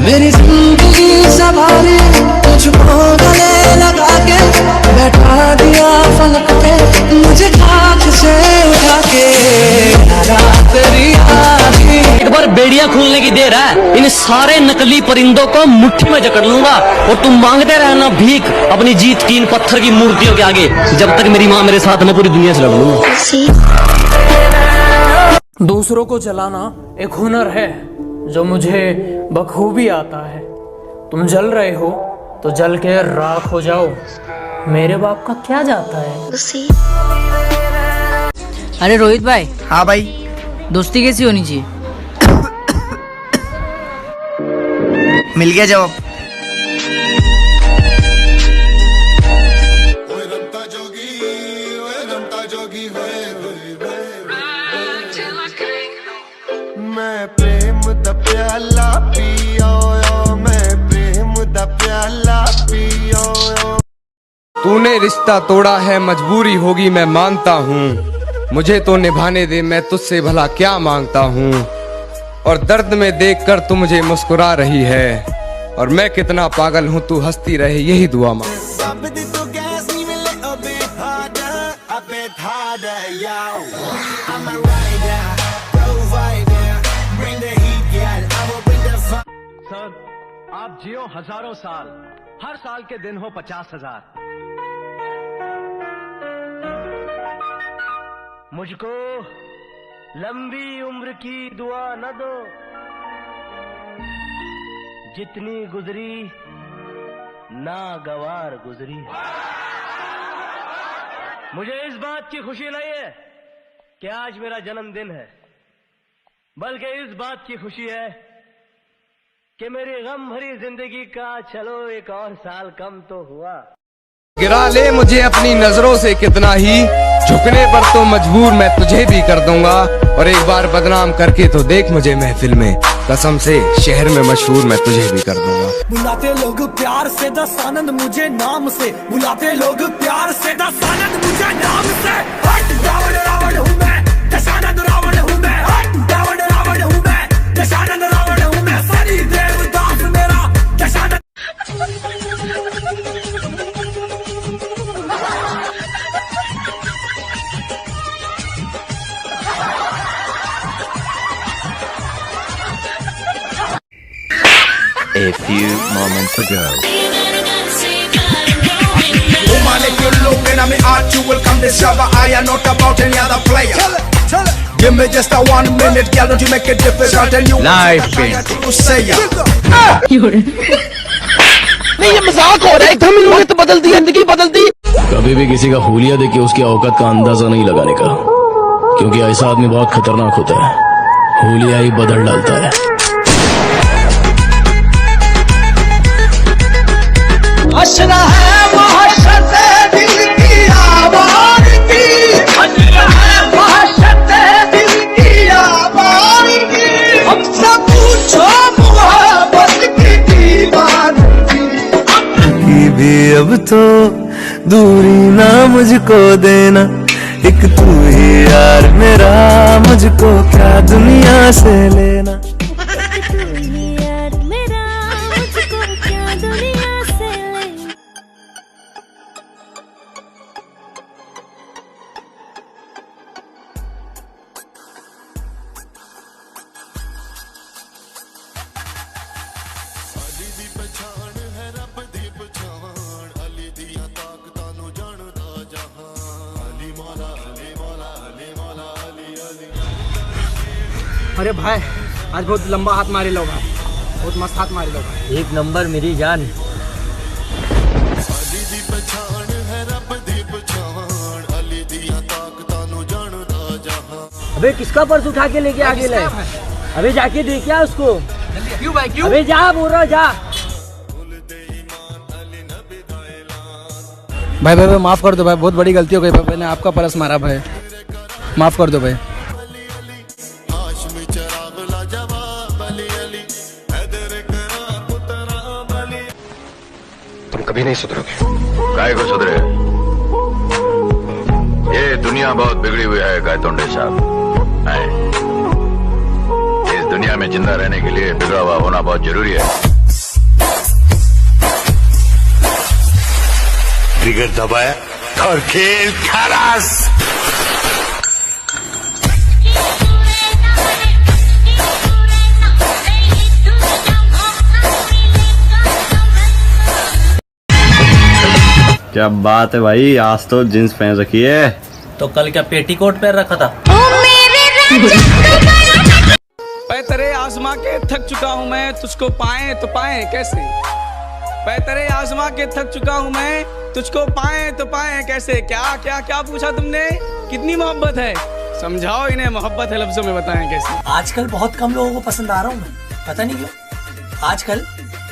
मेरी जिंदगी सवारी तुझको गले लगा के बैठा दिया फलक पे मुझे खाक से उठा के तेरी आँखें। एक बार बेड़िया खुलने की देर है, इन सारे नकली परिंदों को मुट्ठी में जकड़ लूंगा और तुम मांगते रहना भीख अपनी जीत की इन पत्थर की मूर्तियों के आगे, जब तक मेरी माँ मेरे साथ मैं पूरी दुनिया से लड़ लूंगा। दूसरों को जलाना एक हुनर है जो मुझे बखूबी आता है। तुम जल रहे हो तो जल के राख हो जाओ, मेरे बाप का क्या जाता है। अरे रोहित भाई। हाँ भाई। दोस्ती कैसी होनी चाहिए? मिल गया जवाब। मैं प्रेम दा प्याला पियो, मैं प्रेम दा प्याला पियो। तूने रिश्ता तोड़ा है मजबूरी होगी मैं मानता हूँ, मुझे तो निभाने दे मैं तुझसे भला क्या मांगता हूँ। और दर्द में देखकर तू मुझे मुस्कुरा रही है, और मैं कितना पागल हूँ तू हंसती रहे यही दुआ मांग। सर आप जियो हजारों साल, हर साल के दिन हो 50,000। मुझको लंबी उम्र की दुआ न दो, जितनी गुजरी नागवार गुजरी। मुझे इस बात की खुशी नहीं है कि आज मेरा जन्मदिन है, बल्कि इस बात की खुशी है कि मेरी गम भरी जिंदगी का चलो एक और साल कम तो हुआ। गिरा ले मुझे अपनी नजरों से कितना ही, झुकने पर तो मजबूर मैं तुझे भी कर दूंगा। और एक बार बदनाम करके तो देख मुझे महफिल में, कसम से शहर में मशहूर मैं तुझे भी कर दूंगा। बुलाते लोग प्यार से दस आनंद मुझे नाम से, बुलाते लोग प्यार से दस आनंद मुझे नाम से। रावण रावण हूँ मैं, दशानंद रावण हूँ मैं। रावण रावण हूँ मैं, दशानंद रावण हूँ मैं। सनी देवदास मेरा Dashanand. A few moments ago. Woman, if you're looking at me art, you will come discover I am not about any other player. Tell it. Give me just a 1 minute, girl, don't you make it difficult. And you Live painting. to say ya. नहीं ये मजाक हो रहा है, एकदम इन वक्त बदल दी, जिंदगी बदल दी। कभी भी किसी का हुलिया देख के उसकी औकात का अंदाजा नहीं लगाने का, क्योंकि ऐसा आदमी बहुत खतरनाक होता है, हुलिया ही बदल डालता है। हंसना है महशत दिल की आवाज़ की, हंसना है महशत दिल की आवाज़ की। हमसे पूछो मोहब्बत की दीवानगी की भी अब तो दूरी ना मुझको देना, एक तू ही यार मेरा, मुझको क्या दुनिया से लेना। अरे भाई आज बहुत लंबा हाथ मारे लो भाई, बहुत मस्त हाथ मारे लो भाई। एक नंबर मेरी जान। अबे किसका पर्स उठा के लेके आगे ले? अबे जाके देखिए उसको। क्यों भाई क्यों? अबे जा बोल रहा जा। भाई भाई माफ कर दो भाई, बहुत बड़ी गलती हो गई भाई, मैंने आपका पर्स मारा भाई, माफ कर दो भाई। तुम कभी नहीं सुधरोगे। काय को सुधरे? ये दुनिया बहुत बिगड़ी हुई है गायतोंडे साहब। इस दुनिया में जिंदा रहने के लिए बिगड़ा हुआ होना बहुत जरूरी है। ट्रिगर दबाया और खेल खलास। क्या बात है भाई, आज तो जींस पहन रखी है। तो कल क्या पेटीकोट पहन रखा था? पैतरे आजमा के थक चुका हूँ मैं, तुझको पाए तो पाए कैसे। पैतरे आजमा के थक चुका हूँ मैं, तुझको पाए तो पाए कैसे। क्या क्या क्या पूछा तुमने, कितनी मोहब्बत है, समझाओ इन्हें मोहब्बत है लफ्जों में बताएं कैसे। आजकल बहुत कम लोगों को पसंद आ रहा हूँ मैं, पता नहीं क्यों। आजकल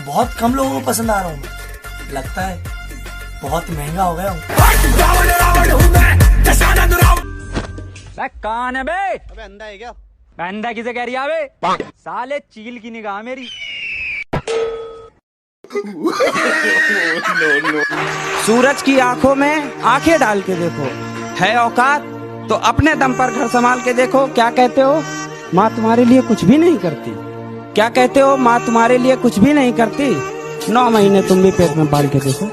बहुत कम लोगों को पसंद आ रहा हूँ मैं, लगता है बहुत महंगा हो गया हूँ। कौन है बे? अबे अंधा है क्या? अंधा किसे कह रही है बे? साले चील की निगाह मेरी। सूरज की आंखों में आंखें डाल के देखो, है औकात तो अपने दम पर घर संभाल के देखो। क्या कहते हो, माँ तुम्हारे लिए कुछ भी नहीं करती। क्या कहते हो, माँ तुम्हारे लिए कुछ भी नहीं करती। 9 महीने तुम भी पेट में पाल के देखो।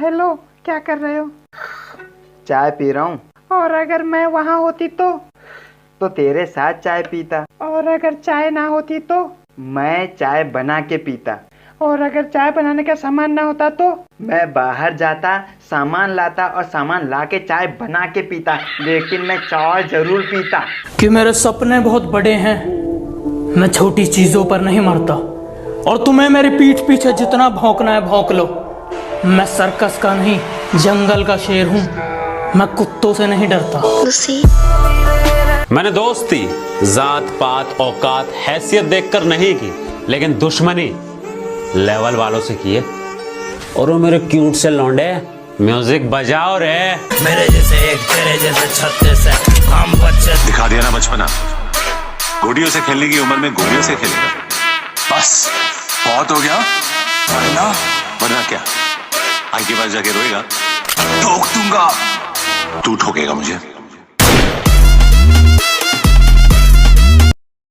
हेलो, क्या कर रहे हो? चाय पी रहा हूँ। और अगर मैं वहाँ होती तो तेरे साथ चाय पीता। और अगर चाय ना होती तो? मैं चाय बना के पीता। और अगर चाय बनाने का सामान ना होता तो? मैं बाहर जाता, सामान लाता और सामान ला के चाय बना के पीता, लेकिन मैं चाय जरूर पीता। कि मेरे सपने बहुत बड़े हैं, मैं छोटी चीजों पर नहीं मरता। और तुम्हें मेरी पीठ पीछे जितना भौंकना है भौंक लो। मैं सर्कस का नहीं, जंगल का शेर हूँ, मैं कुत्तों से नहीं डरता। मैंने दोस्ती जात पात औकात हैसियत देखकर नहीं की, लेकिन दुश्मनी लेवल वालों से की है। और वो मेरे क्यूट से लौंडे, म्यूजिक बजाओ रे। मेरे जैसे एक, तेरे जैसे 36 है, हम बच्चे। दिखा दिया ना बचपना, गुड़ियों से खेलने की उम्र में गुड़ियों से खेलेगा। बस बहुत हो गया ना, वरना क्या आई के पास जाके रोएगा, ठोक दूंगा। तू ठोकेगा मुझे।